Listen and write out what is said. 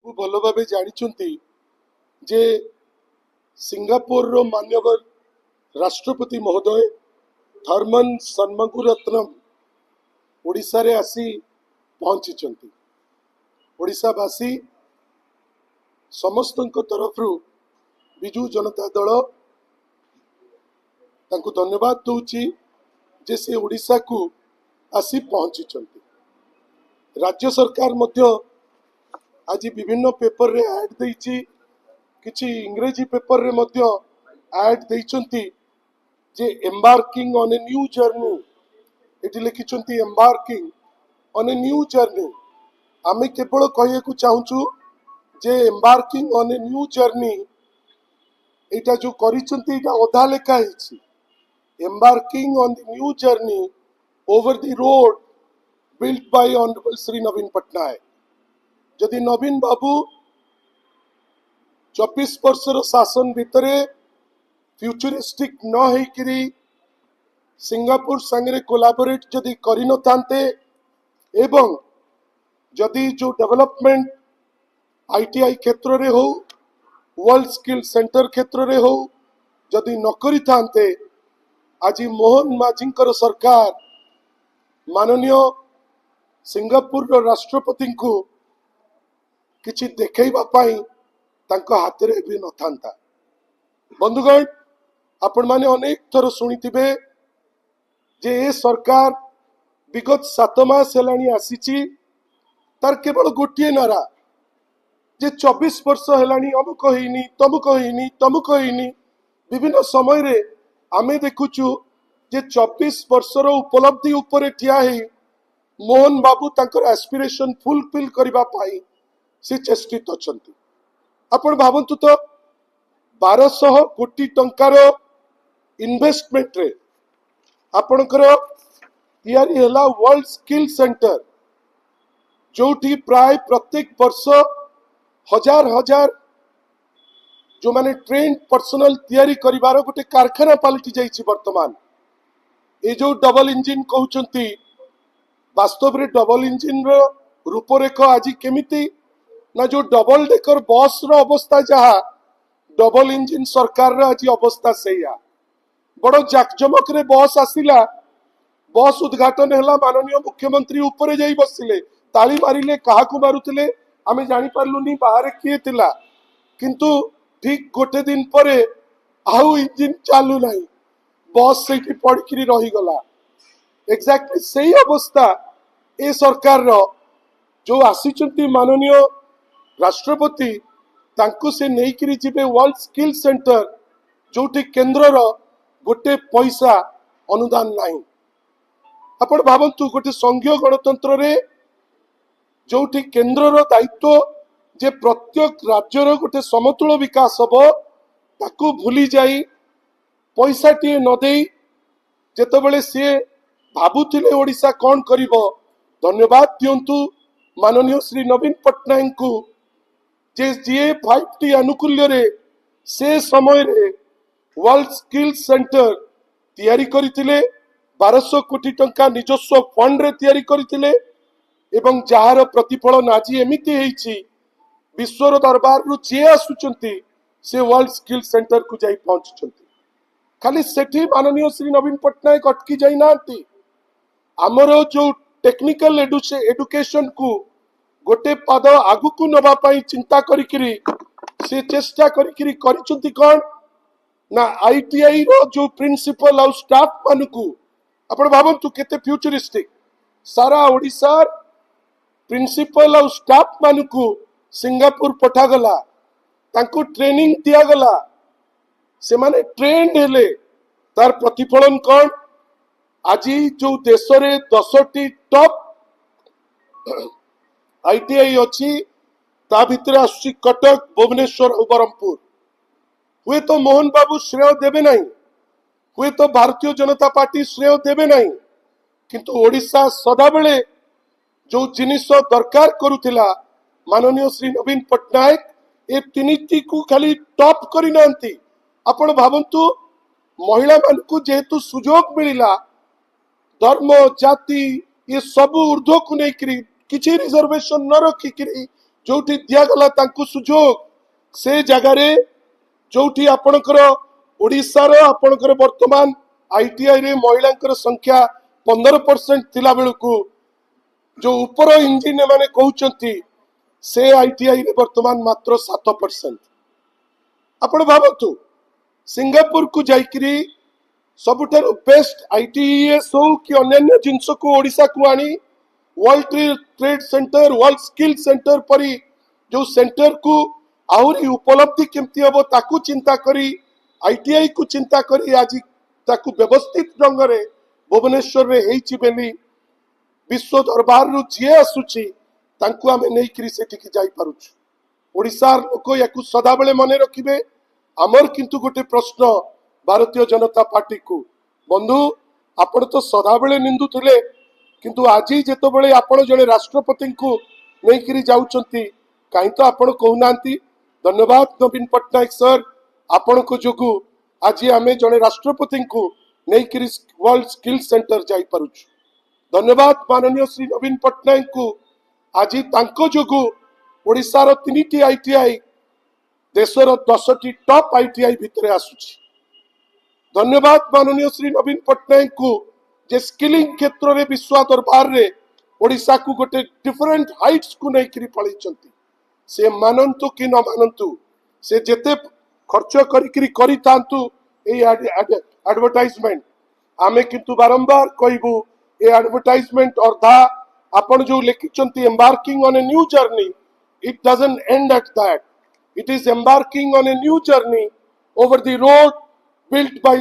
भल भाव जानी जे सिंगापुर रो मान्यवर राष्ट्रपति महोदय थर्मन सन्मगुरत्नम ओडिशा रे आसी पहुंची। ओडिशावासी समस्त तरफ विजु जनता दल तांको धन्यवाद दूची जे से ओडिशा को आसी पहुंची। राज्य सरकार मध्य आज विभिन्न पेपर रे ऐड देइची, किछि इंग्रेजी पेपर रे मध्य ऐड देइचंती जे embarking on a new journey. एटी लिखिचंती embarking on a new journey. आमे केवल कहिए को चाहूचु जे embarking on a new journey एटा जो करिचंती एटा अधा लेखा हिची। Embarking on the new journey over the road built by honourable Shri Naveen Patnaik. जदि नवीन बाबू 24 वर्षर शासन भितर फ्यूचरिस्टिक न होइकरी सिंगापुर संगे कोलाबोरेट जदि करि न थांते एवं जदि जो डेवलपमेंट आईटीआई क्षेत्र रे हो, वर्ल्ड स्किल सेंटर क्षेत्र रे हो, जदि न करि थांते आज मोहन माझींकर सरकार माननीय सिंगापुर रो राष्ट्रपति को किछि देखैबा पाई तांको हाथ रे भी न थांता। बंधुगण, आपण माने अनेक थर सुनिथिबे जे ए सरकार विगत 7 मास हेलानी आसीची, तार केवल गोटिए नारा जे 24 वर्ष हेलानी अमुक होइनी तमुक होइनी तमुक होइनी। विभिन्न समय रे आमे देखुचु जे 24 वर्षर उपलब्धि उपरे ठिया हे मोहन बाबू तांकर एस्पिरेशन फुलफिल करिबा पाई से चेष्टित अछंती। आपण भावंतु तो 1200 कोटी टंकार इन्वेस्टमेंट रे आपणकर तैयारी हला वर्ल्ड स्किल सेंटर, जोठी प्राय प्रत्येक वर्ष हजार हजार जो माने ट्रेन पर्सनल तैयारी करिवार गोटे कारखाना पलटि जाइछि। वर्तमान ए जो डबल इंजिन कहउचंती, वास्तव रे डबल इंजिन रो रूपरेख आज केमिति ना जो डबल डेकर बस रो अवस्था जहा डबल इंजिन सरकार रो आज अवस्था सेया। बड़ जाकजमक रे बस आसिला, बस उद्घाटन हैला, माननीय मुख्यमंत्री ऊपर जाई बसिले, ताली मारिले, काहाकू मारुतिले आमे जानि पारलुनी बाहर किए थिला। किंतु ठीक गोटे दिन परे आउ इंजिन चालू नाही, बस सेठी पड़किरी रही गला। एग्जैक्टली सही अवस्था ए सरकार रो जो आसीचंती माननीय राष्ट्रपति तांको से नेइकरी जिबे वर्ल्ड स्किल सेंटर, जोठी केंद्र रो गोटे पैसा अनुदान नाही। आपण भावंतु गोटे संघीय गणतंत्र रे जोठी केंद्र रो दायित्व जे प्रत्येक राज्य रो गोटे समतुल विकास हबो, ताकू भूली जाई पैसा टी न देई जेतबेले से भाबुथिले ओडिशा कोन करिवो। धन्यवाद दियंतु माननीय श्री नवीन पटनायक को जे GA5T अनुकूल्य रे से समय रे वर्ल्ड स्किल सेंटर तैयारी करिथिले। 1200 कोटी टंका निजस्व फंड रे तैयारी करिथिले एवं जहार प्रतिफलन आज एमिति हेछि विश्वर दरबार रु जे आसुचंती से वर्ल्ड स्किल सेंटर को जाई पहुंचचंती। खाली सेठी माननीय श्री नवीन पटनायक अटकी जाई नांती। हमरो जो टेक्निकल एडुकेशन को गोटे पाद आगु को नबा पाई चिंता करिकरी से चेष्टा करिकरी करिचंती कोन ना आईटीआई रो जो प्रिंसिपल और स्टाफ मानकू आपण भाबंतु केते फ्यूचरिस्टिक। सारा ओडिसा प्रिंसिपल और स्टाफ मानकू सिंगापुर पठा गला, तांको ट्रेनिंग दिया गला, से माने ट्रेंड हेले। तार प्रतिफलन कोन आज जो देश रे 10टी टॉप आईटीआई अच्छी ता भितर आसुची कटक, भुवनेश्वर और बरहमपुर। हुए तो मोहन बाबू श्रेय देवे नहीं, हुए तो भारतीय जनता पार्टी श्रेय देवे नहीं, किंतु ओडिशा सदा बेले जो जिनिस दरकार करुथिला माननीय श्री नवीन पटनायक ए तीनिटी को खाली टॉप करि नांती। आपण भावंतु महिला मानकू जेहेतु सुजोग मिलिला, धर्म जाति ये सब ऊर्ध्व को नहीं किछि रिजर्वेशन न रखिकरी जोठी दिगला सुजोग से जगार जोठी आपणकर ओडिशार आपणकर वर्तमान आईटीआई रे महिला संख्या 15% थिला बेलू जो ऊपर इंजिन माने कहउचंती से आईटीआई रे वर्तमान मात्र 7%। आपण भाबतु सिंगापुर को जाइकरी सबुठारु बेस्ट आईटीएस हो कि अन्य जिनस को ओडिशा को आनी world trade centre world skill centre परी जो सेंटर को आहरी उपलब्धि केमती हम ताकू चिंता करी आईटीआई को चिंता करी आज ताकू व्यवस्थित ढंग रे भुवनेश्वर रे हेची बेली विश्व दरबार रु जी आसुची तांकू आमे नै करी सेठी जाई पारुछु। ओडिशार लोक याकू सदा बेले मने रखिबे। आमर किंतु गोटे प्रश्न भारतीय जनता पार्टी को बंधु आपण तो सदा बेले निंदु थिले किंतु आज जेतो बेले आपण जने राष्ट्रपति को नै करी जाउचंती काई तो आपण कहउनांती। धन्यवाद नवीन पट्टनायक सर आपण को जोगु आज आमे जने राष्ट्रपति को नै करी वर्ल्ड स्किल सेंटर जाई पारुछु। धन्यवाद माननीय श्री नवीन पट्टनायक को आज तांको जोगु ओडिशार 3टी आईटीआई देशर 10टी टॉप आईटीआई भितरे आसुची। धन्यवाद माननीय श्री नवीन पट्टनायक को जे स्किलिंग क्षेत्र रे विश्व दरबार रे ओडिशा को गोटे डिफरेंट हाइट्स को नै करी पळैचंती। से मानंतु कि न मानंतु से जेते खर्च करी करी तांतु ए एडवर्टाइजमेंट आमे किंतु बारंबार कहबू ए एडवर्टाइजमेंट अर्धा आपण जो लिखिचंती embarking on a new journey it doesn't end at that. It is embarking on a new journey over the road built by